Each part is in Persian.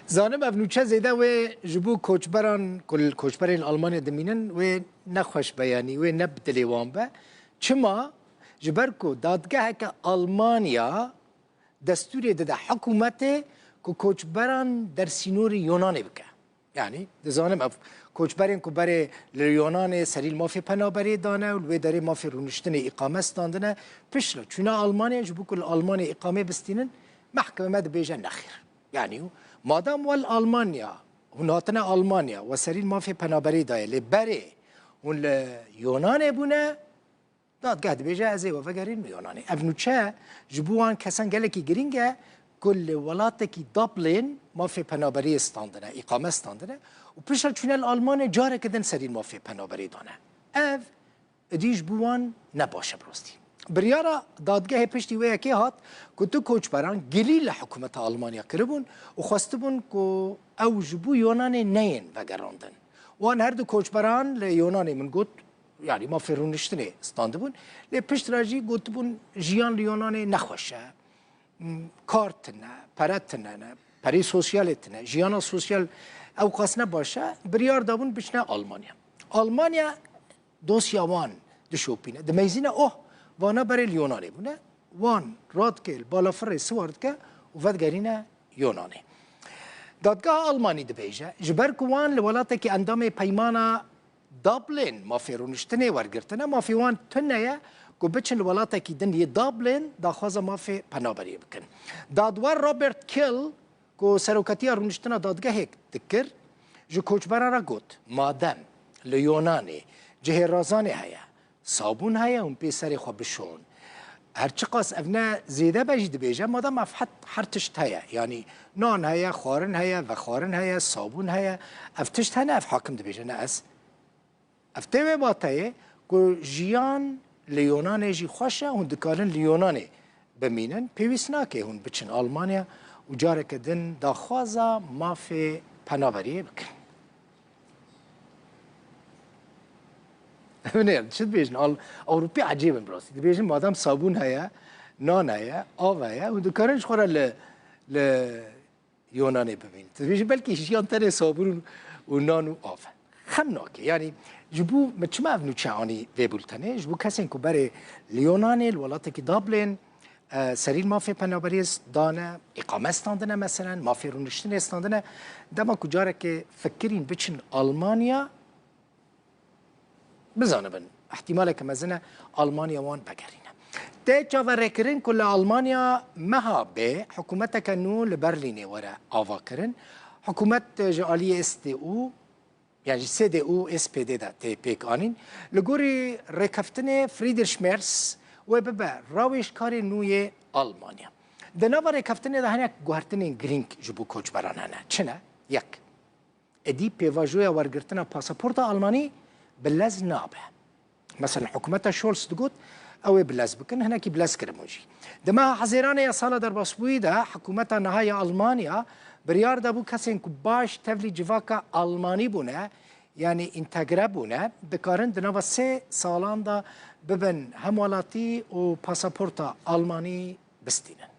زانم افنوچه زیده و جبو کوچبران کل کوچبرین آلمانی دمینن و نخوش بیانی و نبدلیوان به چما جبرکو دادگاه که آلمانیا دستوری ده حکومت که کوچبران در سینور یونان بکه یعنی زانم اف کوچبرین که برای یونان سریل مافی پنابری دانه و داره مافی رونشتن اقامه استاندنه پشلا چون آلمانیا جبو کل آلمانی اقامه بستینن محکمه مد بیجن نخیر یعنی مادام والألمانيا هناتنا ألمانيا وسرير ما في بنابري داي لبري هون اليونان بونا داد قاعد بيجا زي وفقرين يوناني ابنوچا جبوان كسان قالكي جرينجا كل ولاتكي دبلين ما في بنابري استاندنا إقامة استاندنا وبشر شون الألمان جاره كدن سرير ما في بنابري دانا اف ديج بوان نباشه بروستي بریارا دادگاه پشتی ویا که هات که تو کوچبران گلی لحکومت آلمانیا کربون و خواسته بون که او جبو یونان نین وگراندن وان هر دو کوچبران لیونان من گوت یعنی ما فرونشتنه استانده بون لی پشت راجی گوت بون جیان لیونان نخوشه کارتنه پرتنه پری سوسیالتنه جیانا سوسیال او قاسنه باشه بریار دابون بشنه آلمانیا دوسیا وان دشوپینه دمیزینه وانا برای یونانی بونه وان راد کل بالا فر سوارد که و ودگرینه یونانی دادگاه آلمانی دبیجه جبر کوان لولاته که اندام پیمانا دابلین مافی رونشتنه ورگرتنه مافی وان تنه که بچن لولاته که دنی دابلین داخوازه مافی پنابری بکن دادوار رابرت کل که سروکتی رونشتنه دادگاه دکر جو کوچبرا را گوت مادم لیونانی جهرازانی هیا صابون هيا هم بيسري خو بشون هرچی قاس افنا زیده بجید بیجه مادام افحت هر تشت هيا يعني نان هيا خارن هيا و خارن هيا صابون هيا افتشت هنه اف حاکم دبیجه نه اس افته باتایه که جیان لیونان جی خوشه هون دکارن لیونان بمینن پیویسنا که هون بچن آلمانیا و جاره کدن داخوازا مافی پناوریه بکن نه شد بیشن اروپی عجیبه براستی بیشن مادام صابون هیا نان هیا آب هیا و دکارنش خوره ل یونانی ببین بیشن بلکه شیان تنه صابون و نان و آب خم ناکه یعنی جبو مچما افنوچه آنی ویبولتنه جبو کسی که برای لیونانی الولاته که دابلین سریل مافی پنابری دانه اقامه استاندنه مثلا مافی رونشتن استاندنه دما کجاره که فکرین بچن آلمانیا بزانه بن احتماله که مزنه آلمانیا وان بگرینه ده جاوره کرن کل آلمانیا مها به حکومت کنو لبرلینه وره آوا کرن حکومت جالی SDU یعنی CDU SPD ده تی پیک آنین لگوری رکفتن فریدریش مرس و ببه راویش کار نوی آلمانیا ده نوا رکفتن ده هنک گوهرتن گرینگ جبو کوچ برانه چنه؟ یک ادی پیواجوی ورگرتن پاسپورت آلمانی بلز نابه مثلا حكومتها شولز تقول او بلز بكن هناك بلز كرموجي دما حزيرانه يا صاله در باسبوي ده حكومتها نهايه المانيا بريار دابو كاسين كباش تفلي جواكا الماني بونه يعني انتجرا بونه دكارن دنا سه سالان دا ببن همولاتي و باسبورتا الماني بستينن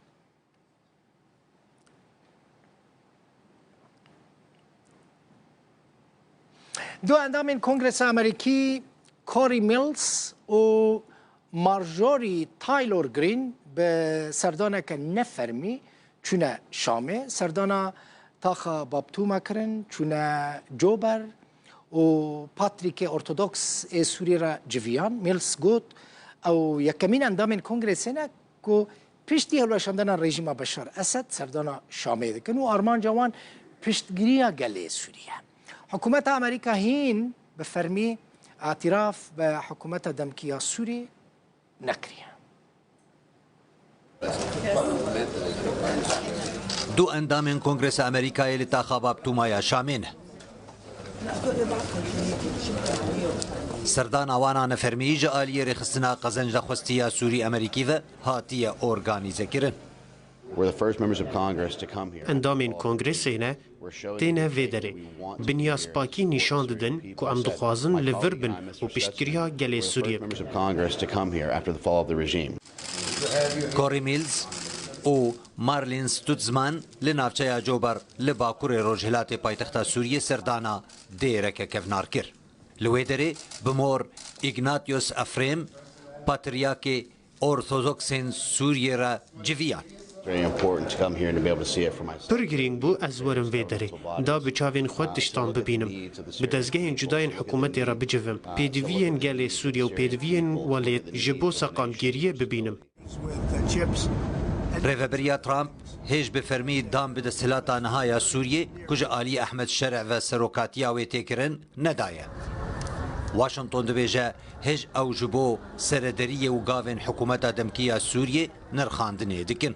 دو اندام کنگرس امریکی کاری میلز و مارجوری تایلور گرین به سردانه که نفرمی چونه شامه سردانه تاخا بابتوما کرن چونه جوبر و پاتریک ارتودکس سوری را جویان میلز گوت او یکمین اندام کنگرس نه که پشتی هلوشاندن رژیم بشار اسد سردانه شامه دکن و آرمان جوان پشتگیری گله سوریه حکومت امریکا هین به فرمی اعتراف به حکومت دمکیا سوری نکریه دو اندام کنگرس امریکایی لتاخاباب تومایا شامین سردان آوانا نفرمی جالی رخصنا قزنج خوستیا سوری امریکی و هاتی ارگانیزه کرن اندامین کنگرس اینه تینه ویدره بنیاز پاکی نشان دادن که ام دخوازن لور بن و پشتگیریا گله سوریه کوری میلز و مارلین ستوتزمان لناوچەیە جۆبەر لە باکوڕی ڕۆژهەڵاتی پایتەختە سووریە سەردانا دێرەکە کەڤنار کرد. لەوێ دەرێ بمۆر ئیگناتیۆس ئەفرێم پاتریاکێ ئۆرتۆدۆکسên سووریێ رە جڤیان. پر گرنگ بوو ez werim vê derê da bi çavên xwe tiştan bibînim bi dezgehên cudayên hikûmetê re bicivim pêdiviyên gelê Sûriye û pêdiviyên welêt ji bo seqamgiriyê bibînim. Rêveberiya Trump hêj bi fermî dam bi desthilatê nihaya Sûriyê ku ji aliyê Ehmed Şerع ve serokatiya wê têkirin nedaye. Washington dibêje hêj ew ji bo serederiyê û gavên hikûmeta demkî ya Sûriyê nirxandinê dikin.